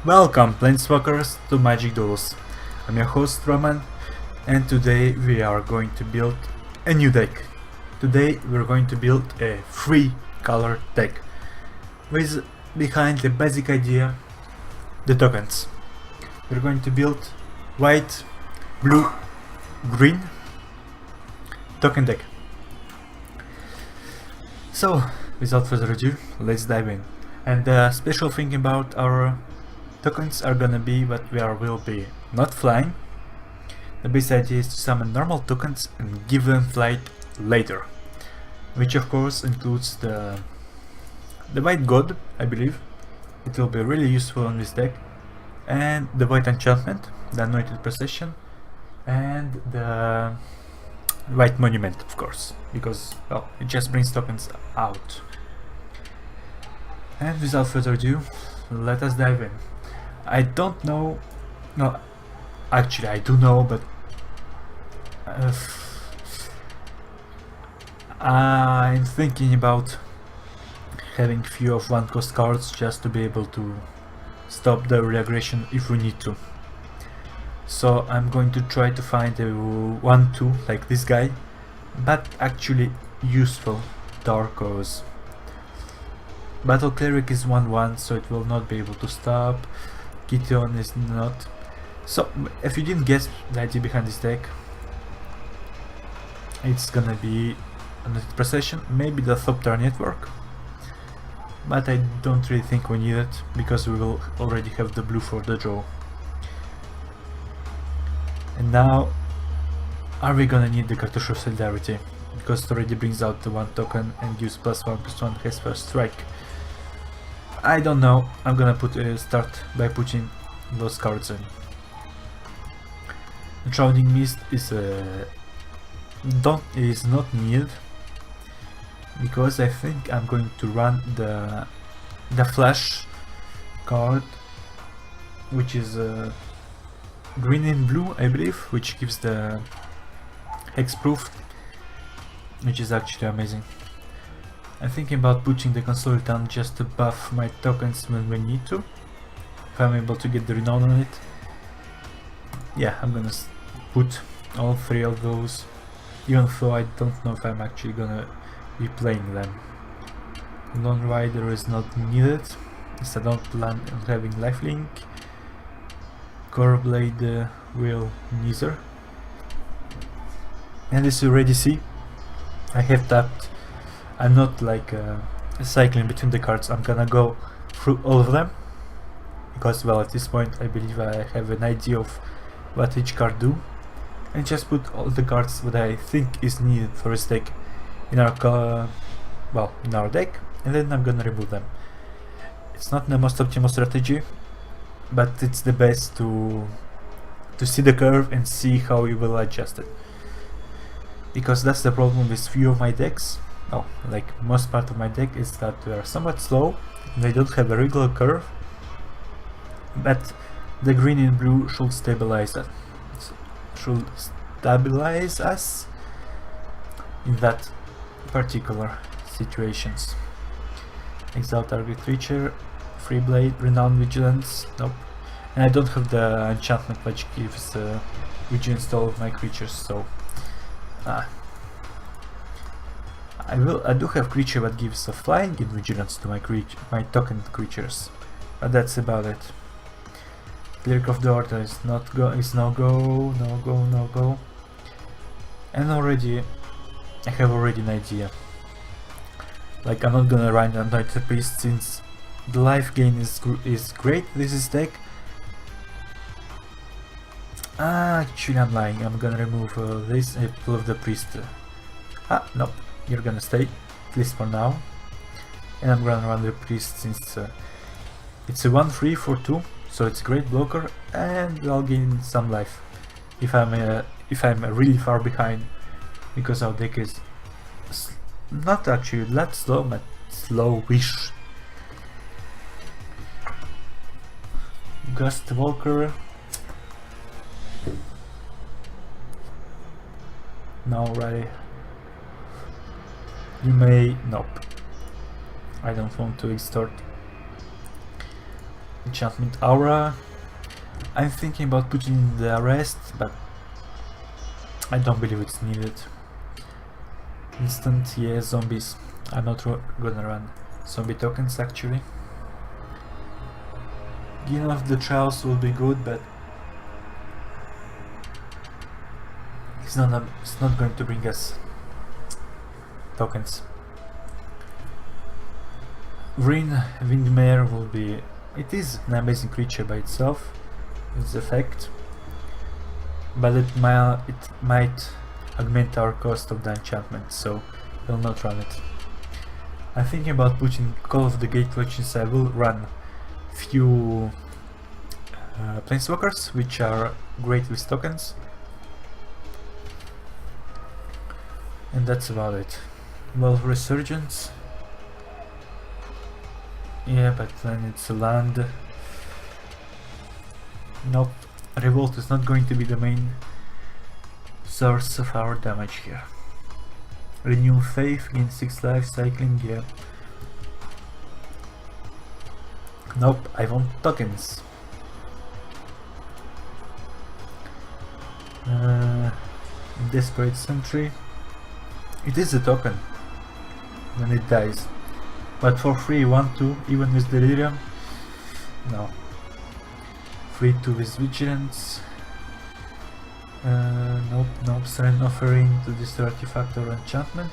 Welcome, Planeswalkers, to Magic Duels. I'm your host Roman, and today we are going to build a new deck. Today we're going to build a 3-color deck with behind the basic idea the tokens. We're going to build white, blue, green token deck. So, without further ado, let's dive in. And the special thing about our tokens are gonna be that will be not flying. The base idea is to summon normal tokens and give them flight later, which of course includes the white god, I believe. It will be really useful on this deck, and the white enchantment, the anointed procession, and the white monument, of course, because well, it just brings tokens out. And without further ado, let us dive in. I don't know, no, actually I do know, but I'm thinking about having few of 1-cost cards just to be able to stop the reaggression if we need to. So I'm going to try to find a 1-2 like this guy, but actually useful Darkos. Battle Cleric is 1-1, so it will not be able to stop. Kition is not. So, if you didn't guess the idea behind this deck, it's gonna be Anointed Procession, maybe the Thopter Network, but I don't really think we need it, because we will already have the blue for the draw. And now, are we gonna need the Cartouche of Solidarity? Because it already brings out the 1 token and gives +1/+1 has first strike. I don't know. I'm gonna start by putting those cards in. The Shrouding Mist is not needed, because I think I'm going to run the Flash card, which is green and blue, I believe, which gives the hexproof, which is actually amazing. I'm thinking about putting the Consultant just to buff my tokens when we need to, if I'm able to get the renown on it. Yeah, I'm gonna put all 3 of those, even though I don't know if I'm actually gonna be playing them. Lone Rider is not needed, since I don't plan on having lifelink. Coreblade will neither. And as you already see, I have tapped. I'm not like cycling between the cards. I'm gonna go through all of them, because well, at this point I believe I have an idea of what each card do, and just put all the cards that I think is needed for this deck in our in our deck, and then I'm gonna remove them. It's not the most optimal strategy, but it's the best to see the curve and see how you will adjust it, because that's the problem with few of my decks. Oh, like most part of my deck is that they are somewhat slow, and they don't have a regular curve, but the green and blue should stabilize us. In that particular situations. Exile target creature, Free Blade, Renowned Vigilance, nope. And I don't have the enchantment which gives vigilance to all of my creatures, so I do have creature that gives a flying and vigilance to my token creatures, but that's about it. Cleric of the Order is no go. And I have already an idea. Like, I'm not gonna run Anointed Priest, since the life gain is great. This is deck. Actually, I'm lying. I'm gonna remove this and pull of the priest. Nope. You're gonna stay, at least for now. And I'm gonna run the priest, since it's a 1/3 for 2, so it's a great blocker, and I'll gain some life if I'm really far behind, because our deck is not actually that slow, but slowish. Ghost Walker. No, right. You may... nope. I don't want to extort. enchantment aura. I'm thinking about putting in the arrest, but I don't believe it's needed. Instant, yeah, zombies. I'm not gonna run zombie tokens actually. Gain of the Trials will be good, but it's not going to bring us tokens. Windmare will be... It is an amazing creature by itself, its effect, but it might augment our cost of the enchantment, so we'll not run it. I'm thinking about putting Call of the Gateway, since I will run few planeswalkers, which are great with tokens, and that's about it. Well, Resurgence, yeah, but then it's a land. Nope, Revolt is not going to be the main source of our damage here. Renew Faith, gain 6 life, cycling, yeah. Nope, I want tokens. Desperate Sentry. It is a token when it dies, but for free 1-2, even with Delirium? No. 3-2 with Vigilance. Nope, Serene Offering to destroy artifact or enchantment.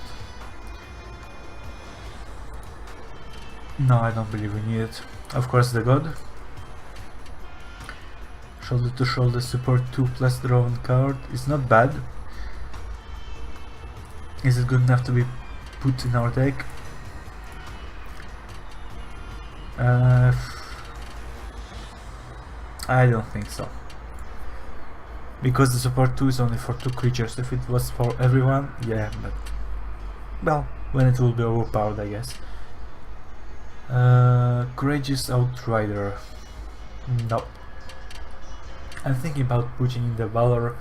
No, I don't believe we need it. Of course, the God. Shoulder to shoulder support 2+ draw 1 card is not bad. Is it good enough to be put in our deck? I don't think so. Because the support 2 is only for 2 creatures. If it was for everyone, yeah, but... Well, when it will be overpowered, I guess. Courageous Outrider. No. I'm thinking about putting in the Valor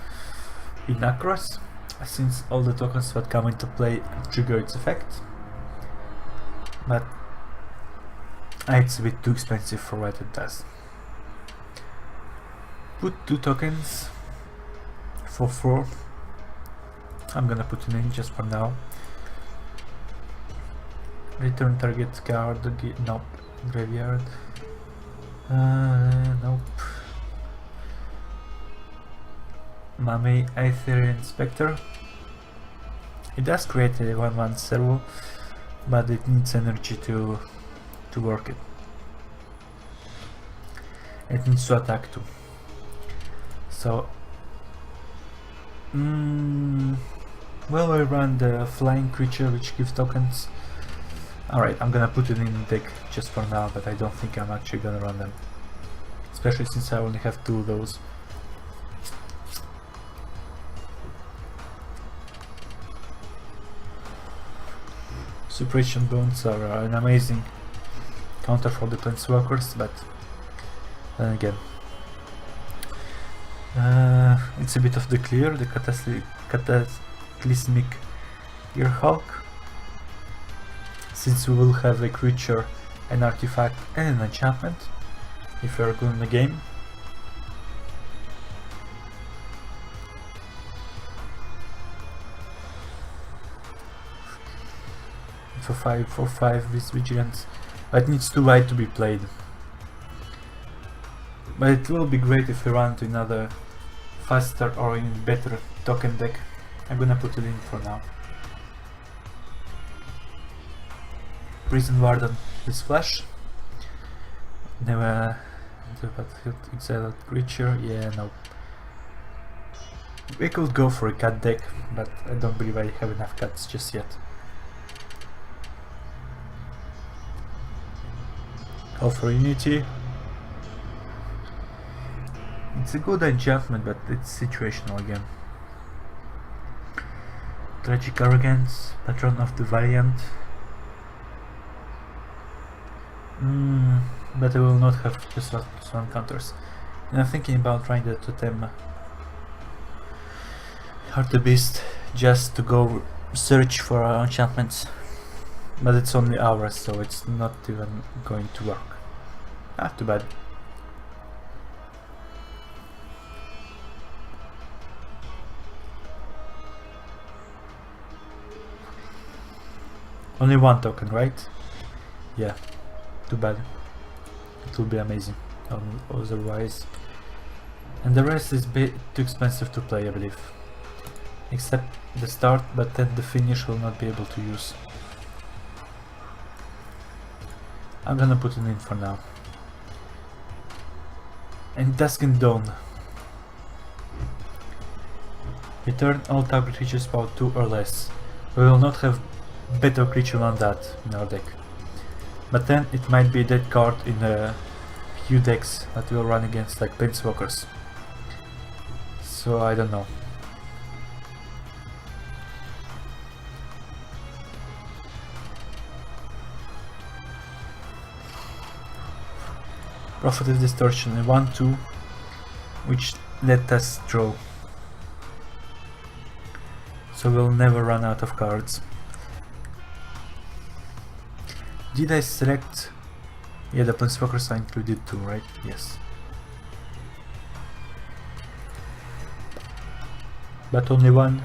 in Across, since all the tokens that come into play trigger its effect. But it's a bit too expensive for what it does. Put 2 tokens for 4. I'm gonna put it in just for now. Return target card, nope. Graveyard, nope. Mummy Aetherian Spectre. It does create a 1/1 servo, but it needs energy to work it. It needs to attack too. So, well, I run the flying creature which gives tokens. Alright, I'm gonna put it in the deck just for now, but I don't think I'm actually gonna run them. Especially since I only have 2 of those. Suppression Bones are an amazing counter for the Planeswalkers, but then again, it's a bit of the clear, the Cataclysmic Earhawk. Since we will have a creature, an artifact and an enchantment if we are good in the game. For 5/5 with Vigilance, but it needs too wide to be played. But it will be great if we run to another faster or even better token deck. I'm gonna put it in for now. Prison Warden with Flash. Never exiled creature, yeah, no. We could go for a cat deck, but I don't believe I have enough cats just yet. Call for Unity. It's a good enchantment, but it's situational again. Tragic Arrogance, Patron of the Valiant. But I will not have just one counters. And I'm thinking about trying the Totem Heart the Beast just to go search for enchantments. But it's only ours, so it's not even going to work. Ah, too bad. Only one token, right? Yeah, too bad. It will be amazing otherwise. And the rest is too expensive to play, I believe. Except the start, but then the finish will not be able to use. I'm gonna put it in for now. And Dusk and Dawn. Return all target creatures power 2 or less. We will not have better creature than that in our deck. But then it might be that card in a few decks that will run against like Planeswalkers. So I don't know. Prophet of Distortion in 1-2, which let us draw. So we'll never run out of cards. Did I select? Yeah, the Planeswalkers are included too, right? Yes. But only one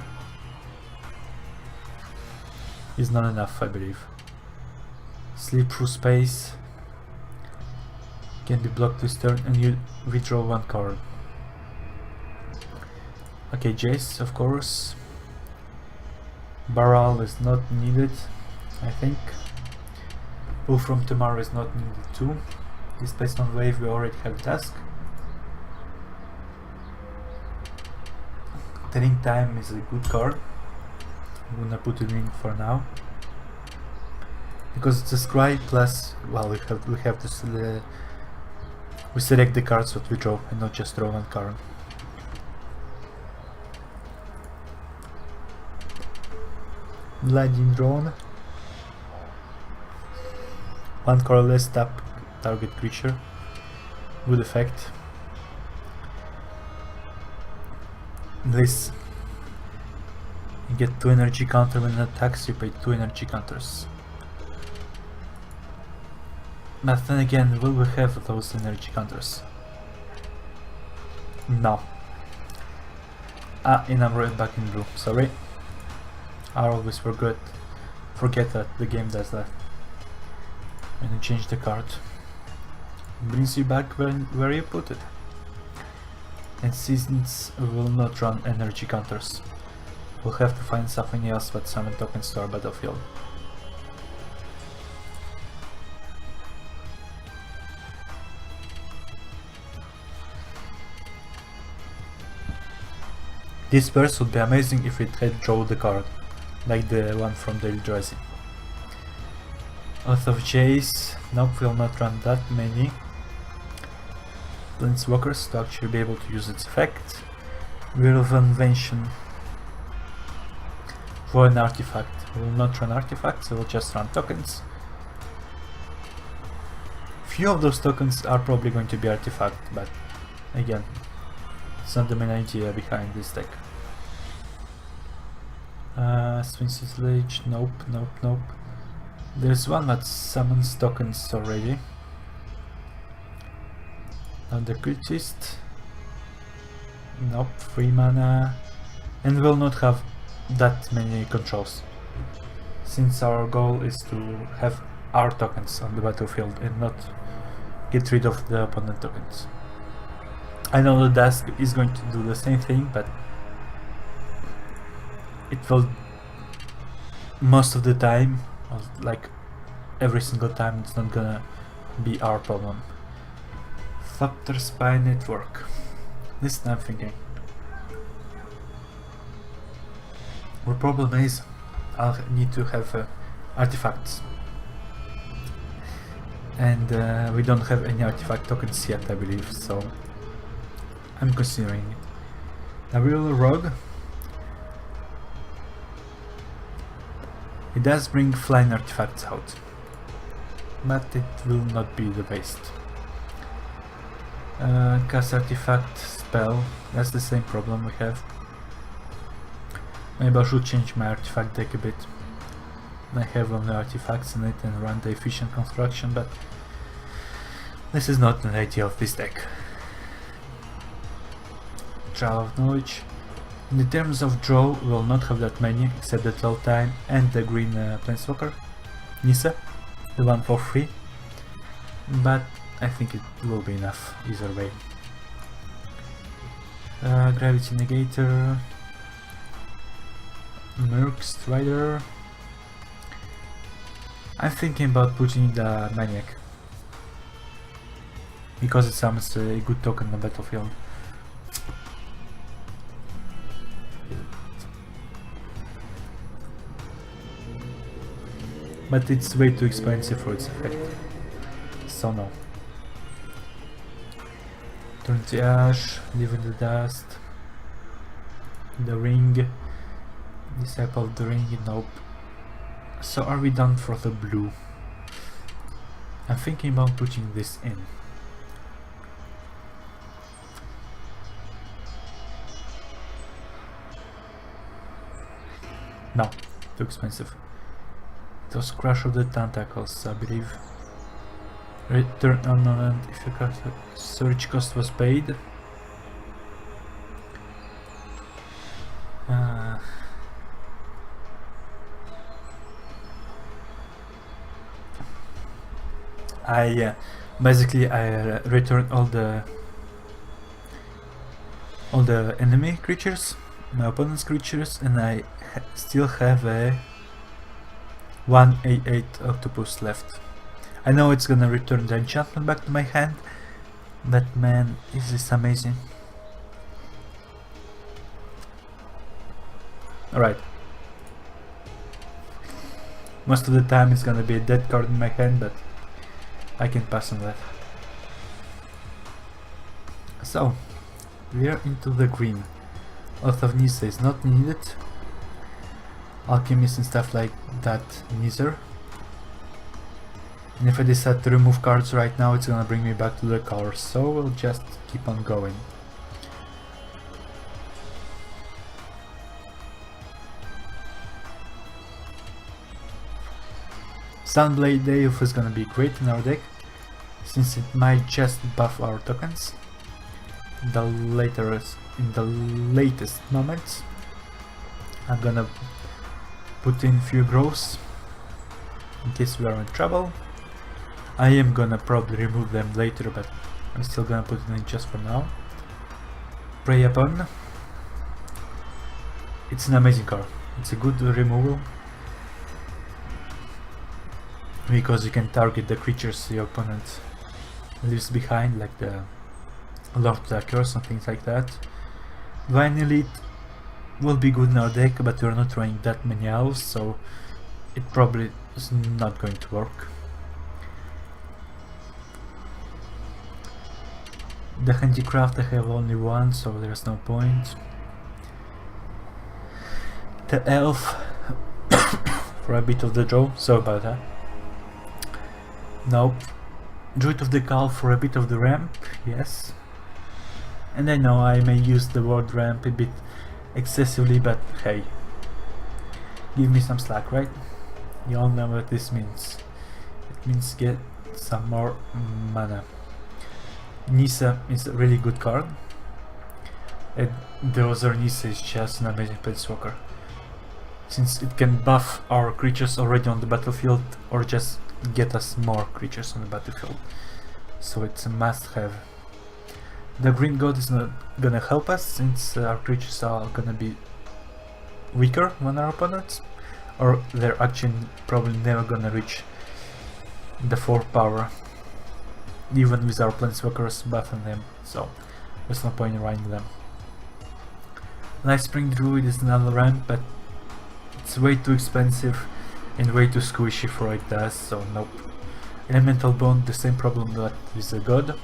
is not enough, I believe. Sleep through space can be blocked this turn and you withdraw one card. Okay, Jace, of course. Baral is not needed, I think. Pull from Tomorrow is not needed too. Displaced on Wave, we already have Dusk. Telling Time is a good card. I'm gonna put it in for now. Because it's a Scry plus, well, we have to we select the cards that we draw and not just draw one card. Lightning Drone. One colorless tap target creature. Good effect. This. You get 2 energy counter when it attacks, you pay 2 energy counters. But then again, will we have those energy counters? No. And I'm right back in blue, sorry. I always forget that the game does that. When you change the card, it brings you back where you put it. And Seasons will not run energy counters. We'll have to find something else but summon tokens to our battlefield. This burst would be amazing if it had drawn the card, like the one from Daily Dressing. Oath of Jace, nope, will not run that many Planeswalkers to actually be able to use its effect. Wheel of Invention for an artifact. We will not run artifacts, we will just run tokens. Few of those tokens are probably going to be artifact, but again, it's not the main idea behind this deck. Sphinx's Ledge, nope. There's one that summons tokens already. The Cultist, nope, 3 mana, and will not have that many controls, since our goal is to have our tokens on the battlefield and not get rid of the opponent tokens. I know the Dusk is going to do the same thing, but it will most of the time, like every single time, it's not gonna be our problem. Thopter Spy Network. This I'm thinking. The problem is I'll need to have artifacts. And we don't have any artifact tokens yet, I believe, so I'm considering it. A real rogue. It does bring flying artifacts out, but it will not be the best. Cast artifact spell, that's the same problem we have. Maybe I should change my artifact deck a bit. I have only artifacts in it and run the efficient construction, but this is not an idea of this deck. Trial of Knowledge. In terms of draw, we will not have that many, except the Tell Time and the green Planeswalker. Nisa, the one for free, but I think it will be enough either way. Gravity Negator, Merc Strider. I'm thinking about putting the Maniac because it sounds a good token on the battlefield. But it's way too expensive for its effect, so no. Turn the Ash, Live in the Dust, the Ring, Disciple of the Ring, nope. So are we done for the blue? I'm thinking about putting this in. No, too expensive. It was Crush of the Tentacles, I believe. Return on if your search cost was paid. Basically I returned all the enemy creatures, my opponent's creatures, and I still have a 1/8 octopus left. I know it's gonna return the enchantment back to my hand, but man, is this amazing. Alright. Most of the time it's gonna be a dead card in my hand, but I can pass on that. So, we are into the green. Oath of Nisa is not needed. Alchemist and stuff like that neither. And if I decide to remove cards right now, it's gonna bring me back to the colors, so we'll just keep on going. Sunblade Death is gonna be great in our deck, since it might just buff our tokens in the latest moments. I'm gonna put in few growths in case we are in trouble. I am gonna probably remove them later, but I'm still gonna put it in just for now. Prey Upon. It's an amazing card. It's a good removal because you can target the creatures your opponent leaves behind, like the Lord of the Curse and things like that. Divine Elite will be good in our deck, but we're not running that many elves, so it probably is not going to work. The Handicraft I have only one, so there's no point. The Elf for a bit of the draw, so about that. Nope. Druid of the Calf for a bit of the ramp, yes. And I know I may use the word ramp a bit excessively, but hey, give me some slack, right? You all know what this means. It means get some more mana. Nisa is a really good card, and the other Nisa is just an amazing planeswalker, since it can buff our creatures already on the battlefield or just get us more creatures on the battlefield, so it's a must-have. The Green God is not gonna help us, since our creatures are gonna be weaker than our opponents, or they're actually probably never gonna reach the 4 power, even with our planeswalkers buffing them, so there's no point in running them. Lightspring Druid is another ramp, but it's way too expensive and way too squishy for what it does, so nope. Elemental Bond, the same problem that with the God.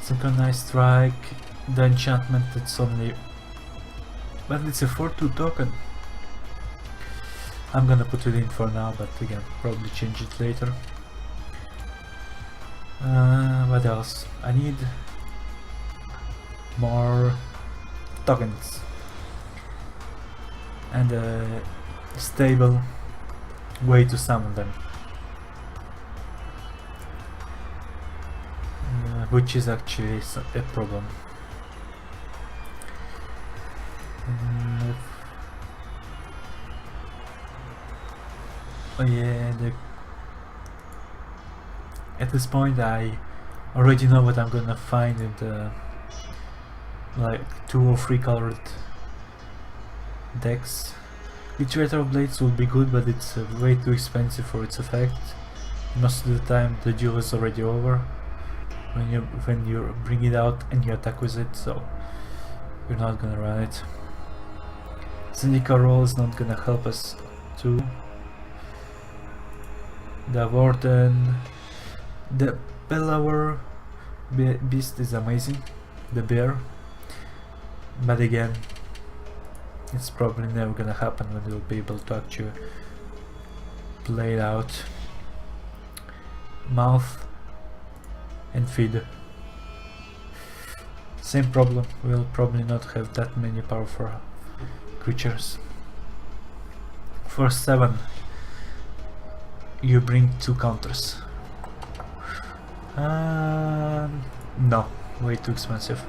Synchronized Strike, the enchantment, it's only... but it's a 4/2 token. I'm gonna put it in for now, but again, probably change it later. What else? I need more tokens and a stable way to summon them, which is actually a problem. Oh yeah, at this point I already know what I'm gonna find in the like 2 or 3 colored decks. Each retro blades will be good, but it's way too expensive for its effect. Most of the time the duel is already over when you bring it out and you attack with it, so you're not gonna run it. Syndicate roll is not gonna help us too. The Warden, the Bellower beast is amazing, the bear, but again it's probably never gonna happen when we'll be able to actually play it out. Mouth and feed. Same problem, we'll probably not have that many powerful creatures. For 7 you bring 2 counters. No, way too expensive.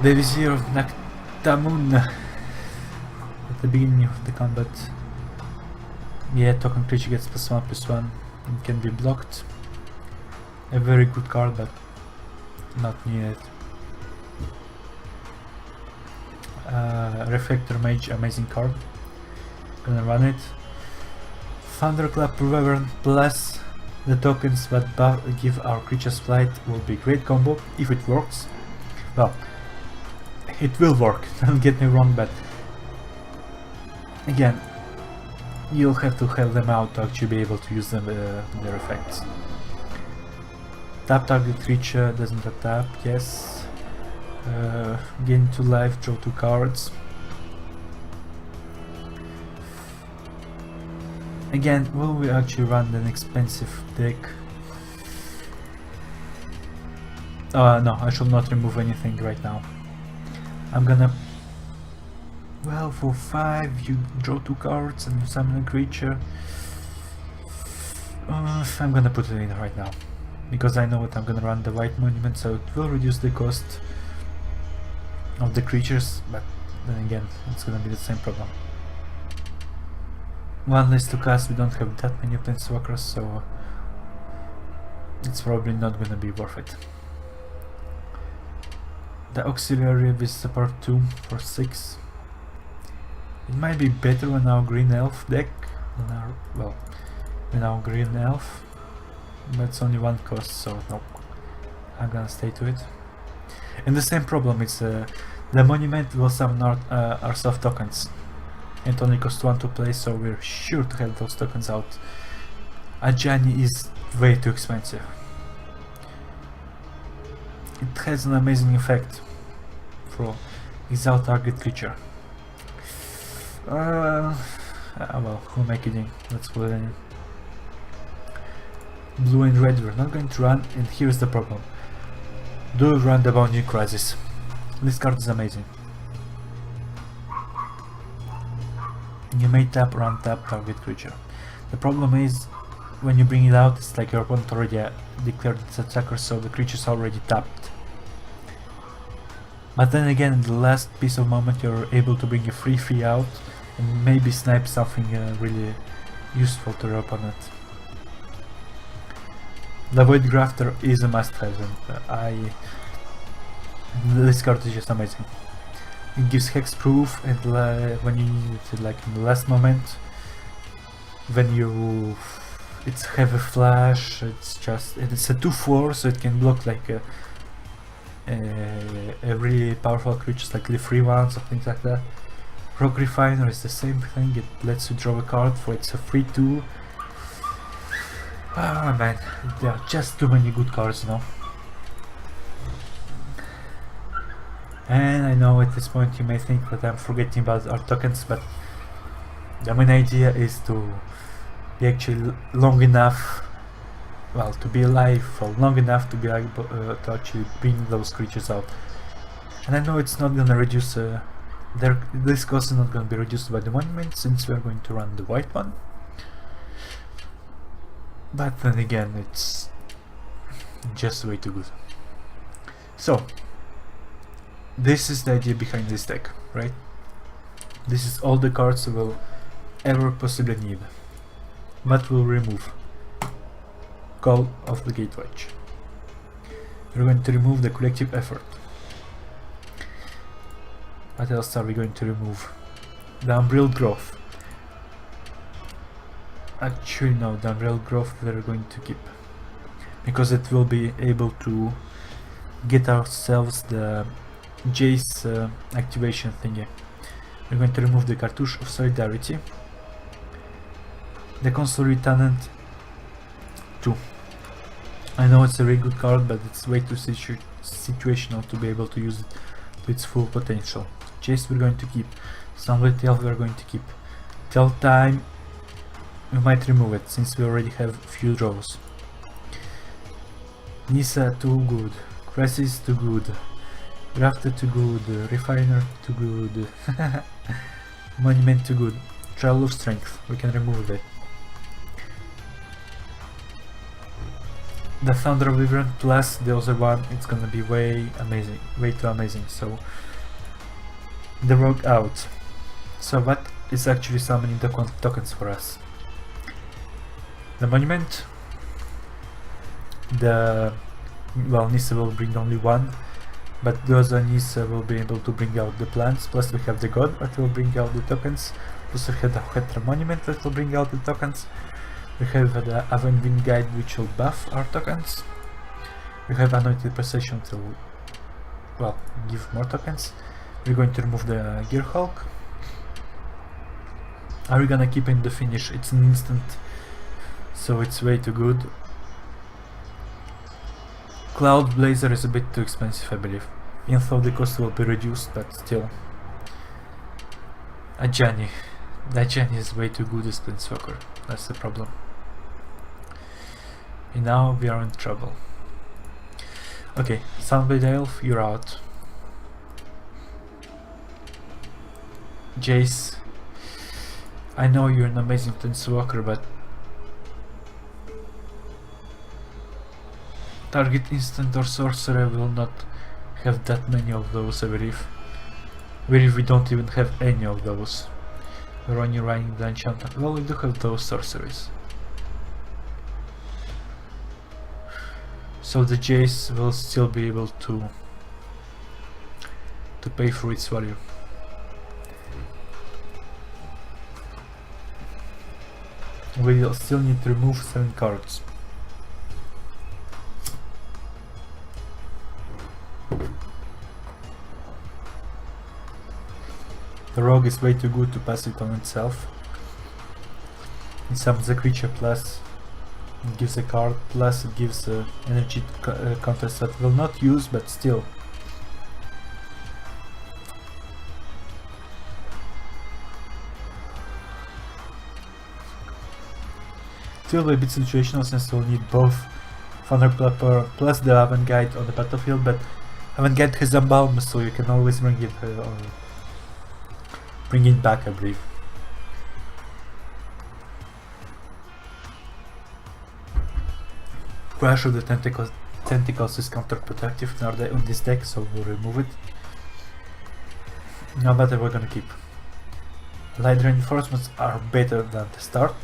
The Vizier of Naktamun at the beginning of the combat. Yeah, token creature gets +1/+1 and can be blocked. A very good card, but not needed. Reflector Mage, amazing card. Gonna run it. Thunderclap Wyvern plus the tokens that give our creatures flight will be great combo if it works. Well, it will work, don't get me wrong, but again, you'll have to have them out to actually be able to use them, their effects. Tap target creature, doesn't tap, yes. Gain 2 life, draw 2 cards. Again, will we actually run an expensive deck? No, I should not remove anything right now. I'm gonna... Well, for 5 you draw 2 cards and you summon a creature. I'm gonna put it in right now, because I know what I'm gonna run the White Monument, so it will reduce the cost of the creatures, but then again, it's gonna be the same problem. 1 less to cast, we don't have that many Planeswalkers, so it's probably not gonna be worth it. The Auxiliary with support 2 for 6. It might be better on our Green Elf deck than our, well, than our Green Elf, but it's only 1 cost, so no, I'm gonna stay to it. And the same problem is the Monument will summon our soft tokens. It only costs 1 to play, so we're sure to have those tokens out. Ajani is way too expensive. It has an amazing effect for exile target creature. Well, who make it in? Let's put it in. Blue and red, we're not going to run, and here's the problem. Do we run the Boundary Crisis? This card is amazing. You may tap, run, tap, target creature. The problem is, when you bring it out, it's like your opponent already declared its attacker, so the creature's already tapped. But then again, in the last piece of moment, you're able to bring a 3/3 out and maybe snipe something really useful to your opponent. The Void Grafter is a must-have, and this card is just amazing. It gives hexproof, and when you need it, like in the last moment, when you it's heavy flash, it's a 2/4, so it can block like a really powerful creatures like the free ones or things like that. Rock Refiner is the same thing, it lets you draw a card for it's a 3/2. Ah man, there are just too many good cards, you know. And I know at this point you may think that I'm forgetting about our tokens, but the main idea is to be actually long enough, well, to be alive for long enough to be able to actually bring those creatures out. And I know it's not gonna reduce, this cost is not gonna be reduced by the monument, since we're going to run the white one. But then again, it's just way too good. So, this is the idea behind this deck, right? This is all the cards we will ever possibly need. What will remove? Call of the Gatewatch. We're going to remove the collective effort. What else are we going to remove? The unbridled growth. Actually no, the unbridled growth we're going to keep, because it will be able to get ourselves the Jace activation thingy. We're going to remove the Cartouche of Solidarity, the Consul Lieutenant 2. I know it's a very good card, but it's way too situational to be able to use it to its full potential. Jace we're going to keep, Sunlight Elf we're going to keep. Tell Time we might remove it, since we already have few draws. Nissa too good, Crisis too good, Grafter too good, Refiner too good, Monument too good, Trial of Strength, we can remove that. The Thunder Wyvern plus the other one, it's gonna be way amazing, way too amazing. So the Rogue out. So what is actually summoning the tokens for us? The Monument, the Nissa will bring only one, but the other Nissa will be able to bring out the plants, plus we have the God that will bring out the tokens, plus we have the Hetra Monument that will bring out the tokens, we have the Aven Wind Guide which will buff our tokens, we have Anointed Procession to, well, give more tokens, we're going to remove the Gear Hulk. Are we gonna keep in the finish? It's an instant, so it's way too good. Cloud Blazer is a bit too expensive, I believe. Even though the cost will be reduced, but still. Ajani. Ajani is way too good as Planeswalker. That's the problem. And now we are in trouble. Okay, Sunblade Elf, you're out. Jace. I know you're an amazing Planeswalker, but target instant or sorcerer will not have that many of those, I believe. We don't even have any of those. We're only running the enchantment. Well, we do have those sorceries. So the Jace will still be able to pay for its value. We'll still need to remove 7 cards. The Rogue is way too good to pass it on itself. It summons a creature plus it gives a card plus it gives energy counters that will not use, but still. Still a bit situational since we'll need both Thunderclapper plus the Avant-Guide on the battlefield, but Avant-Guide has Unbound, so you can always bring it back, I believe. Crash of the Tentacles is counterprotective on this deck, so we'll remove it. Now that we're gonna keep. Light Reinforcements are better than the start.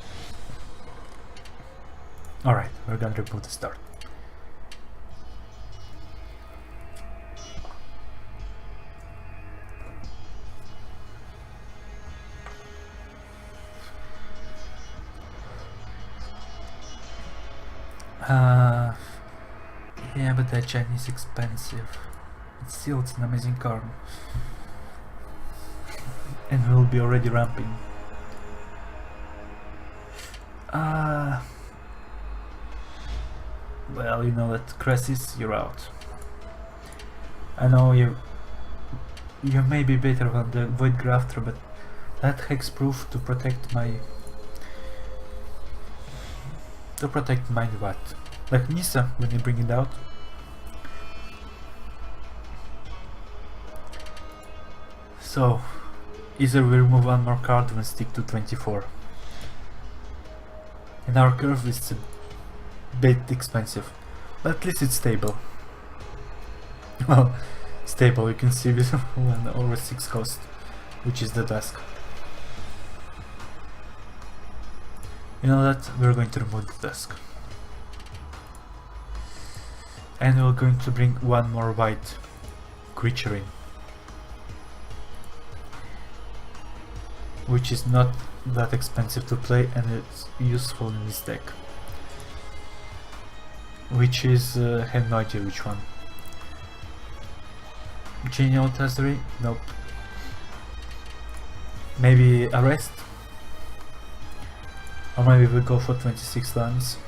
Alright, we're gonna remove the start. Yeah, but that chain is expensive. It's an amazing card. And we'll be already ramping. Well, you know that Crisis, you're out. I know you may be better than the Void Grafter, but that hexproof to protect my what? Like Nissa when you bring it out. So either we remove one more card and stick to 24. And our curve is a bit expensive, but at least it's stable. Well, stable, you can see with 1 over 6 cost, which is the task. You know that? We're going to remove the desk. And we're going to bring one more white creature in, which is not that expensive to play and it's useful in this deck. Which is, I have no idea which one. Genial Tazari? Nope. Maybe Arrest? Or maybe we go for 26 lands.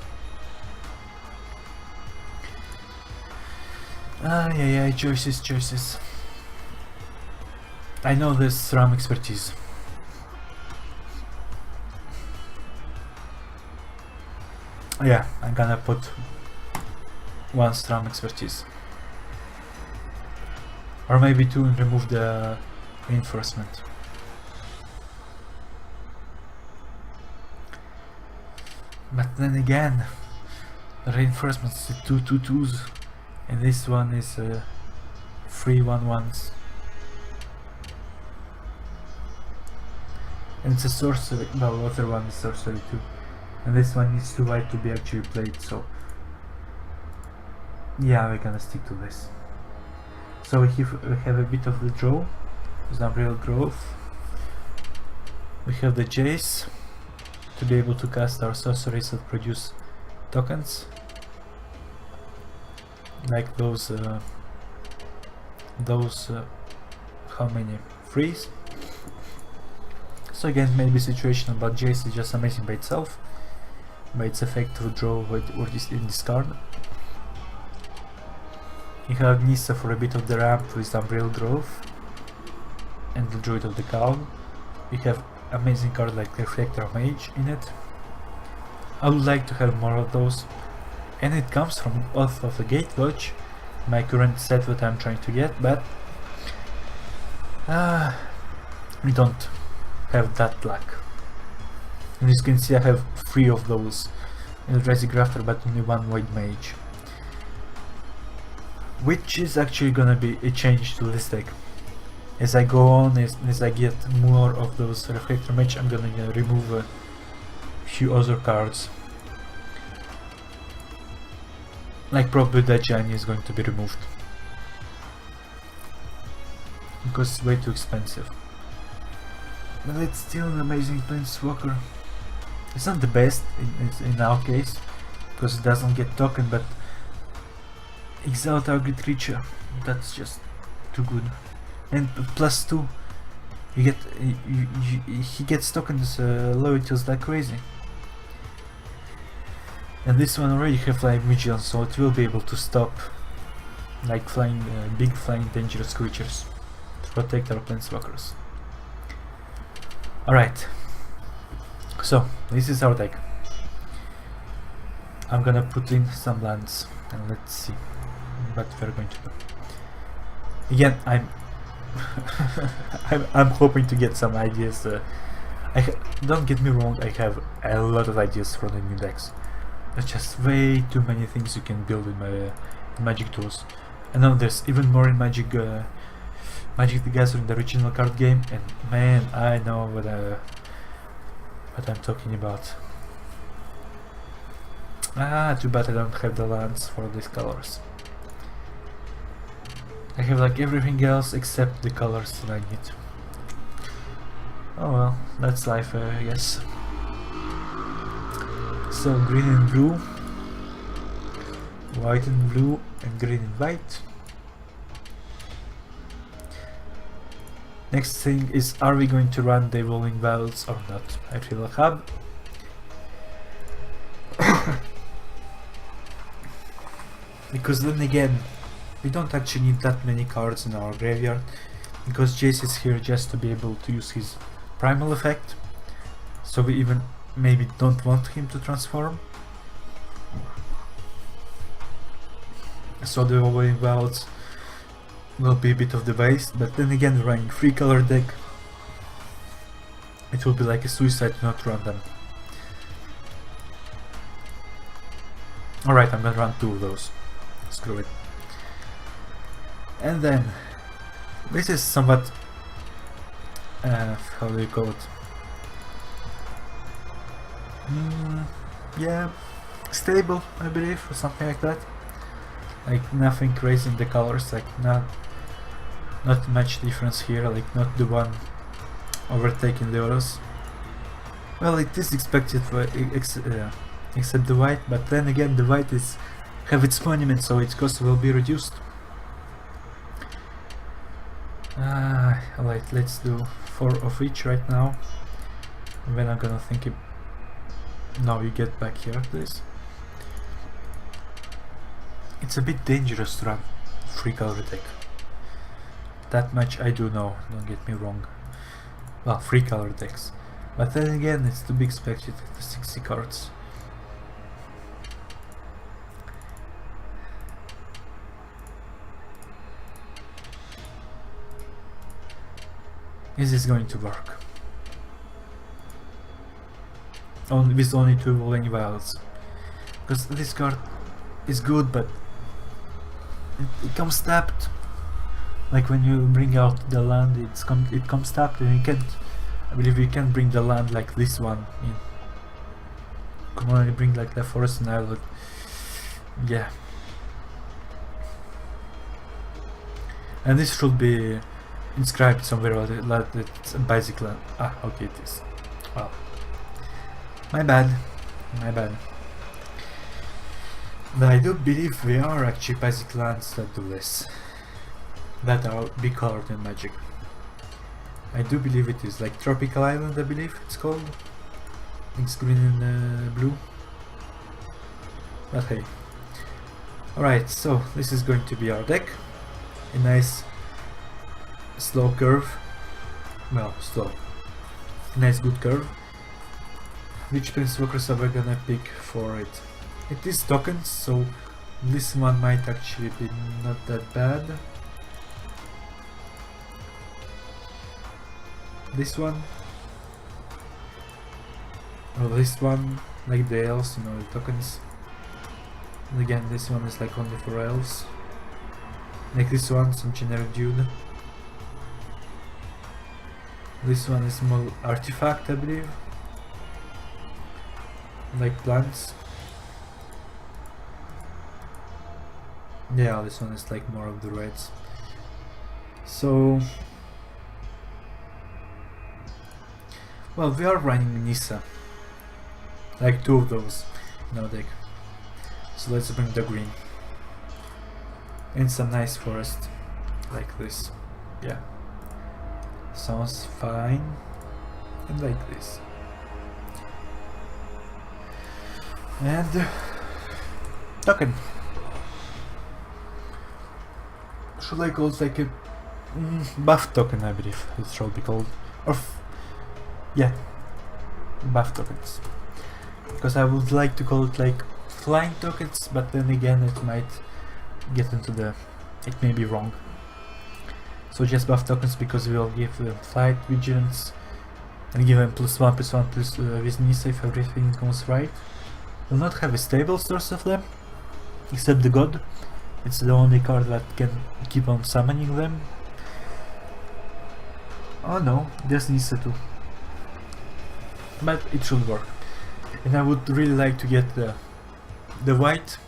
Yeah, choices. I know this RAM expertise. Yeah, I'm gonna put one SRAM expertise. Or maybe two and remove the reinforcement. But then again, the reinforcement is 2/2/2s, and this one is 3/1/1s. And it's a sorcery, well, the other one is sorcery too. And this one needs too white to be actually played, so yeah, we're gonna stick to this. So we have a bit of the draw, some real growth. We have the Jace to be able to cast our sorceries that produce tokens, like those how many? 3s. So again, maybe situational, but Jace is just amazing by itself, by its effect to draw or in discard. You have Nissa for a bit of the ramp with some real growth, and the Druid of the Cowl. You have amazing card like Reflector Mage in it. I would like to have more of those, and it comes from Oath of the Gatewatch, my current set that I'm trying to get, but we don't have that luck. And as you can see, I have 3 of those in the Dressy Grafter, but only 1 Void Mage, which is actually gonna be a change to this deck. As I go on, as I get more of those Reflector Mage, I'm gonna remove a few other cards. Like probably that Giant is going to be removed, because it's way too expensive. But it's still an amazing Planeswalker. It's not the best in our case, because it doesn't get token, but exile target creature, that's just too good. And +2, you get he gets tokens loyalties like crazy. And this one already have flying vigilance, so it will be able to stop like flying big flying dangerous creatures to protect our Planeswalkers. Alright, so this is our deck. I'm gonna put in some lands and let's see what we're going to do. Again, I'm hoping to get some ideas. Don't get me wrong, I have a lot of ideas for the new decks. There's just way too many things you can build with my Magic tools. I know there's even more in Magic the Gathering, the original card game, and man, I know what I'm talking about. Too bad I don't have the lands for these colors. I have like everything else except the colors that I need. Oh well, that's life, I guess. So green and blue, white and blue, and green and white. Next thing is, are we going to run the Evolving Wilds or not? I feel a hub. Because then again, we don't actually need that many cards in our graveyard, because Jace is here just to be able to use his primal effect, so we even maybe don't want him to transform. So the Evolving Wilds will be a bit of the waste, but then again, running 3-color deck, it will be like a suicide to not run them. Alright, I'm gonna run 2 of those. Screw it. And then, this is somewhat, how do you call it? Yeah, stable, I believe, or something like that. Like nothing crazy in the colors, like not much difference here, like not the one overtaking the others. Well, it is expected for except the white, but then again the white is have its monument, so its cost will be reduced. Alright, let's do 4 of each right now. And then I'm gonna think it. Now you get back here, please. It's a bit dangerous to run 3 color deck. That much I do know, don't get me wrong. Well, 3 color decks. But then again, it's to be expected with the 60 cards. Is this going to work? With only 2 rolling vials. Because this card is good, but it comes tapped. Like when you bring out the land, it comes tapped, and you can't. I believe you can bring the land like this one in. You can only bring like the forest and island. Yeah. And this should be inscribed somewhere that it's a basic land. Ah, okay, it is. Well, my bad. But I do believe there are actually basic lands that do this. That are big colored in Magic. I do believe it is like Tropical Island, I believe it's called. It's green and blue. But hey. Alright, so this is going to be our deck. A nice slow curve. Well, slow. A nice good curve. Which Planeswalkers are we gonna pick for it? It is tokens, so this one might actually be not that bad. This one, or this one, like the elves, you know, the tokens. And again, this one is like only for elves. Like this one, some generic dude. This one is more artifact, I believe. Like plants. Yeah, this one is like more of the reds. So, well, we are running Nissa. Like 2 of those in our deck. So let's bring the green. And some nice forest. Like this. Yeah. Sounds fine. And like this. And token. Should I call it like a buff token, I believe it should be called. Or yeah, buff tokens. Because I would like to call it like flying tokens, but then again it might get into the... it may be wrong. So just buff tokens because we will give them flight, vigilance, and give them +1/+1 with Nissa if everything goes right. Will not have a stable source of them, except the god. It's the only card that can keep on summoning them. Oh no, there's Nissa too. But it should work. And I would really like to get the white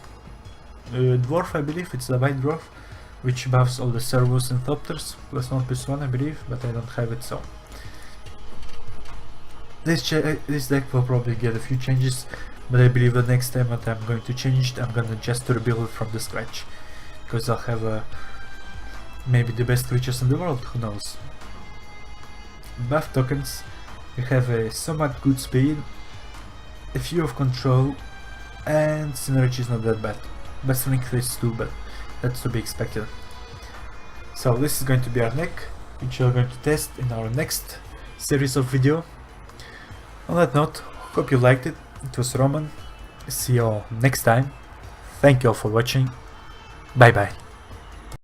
dwarf, I believe, it's the white dwarf, which buffs all the servos and thopters, +1/+1 I believe, but I don't have it, so. This deck will probably get a few changes, but I believe the next time that I'm going to change it, I'm gonna just rebuild it from the scratch. Because I'll have maybe the best creatures in the world, who knows. Buff tokens, you have a somewhat good speed, a few of control, and synergy is not that bad. But strength is too bad, that's to be expected. So this is going to be our deck, which we are going to test in our next series of video. On that note, hope you liked it. It was Roman. See you all next time. Thank you all for watching. Bye bye.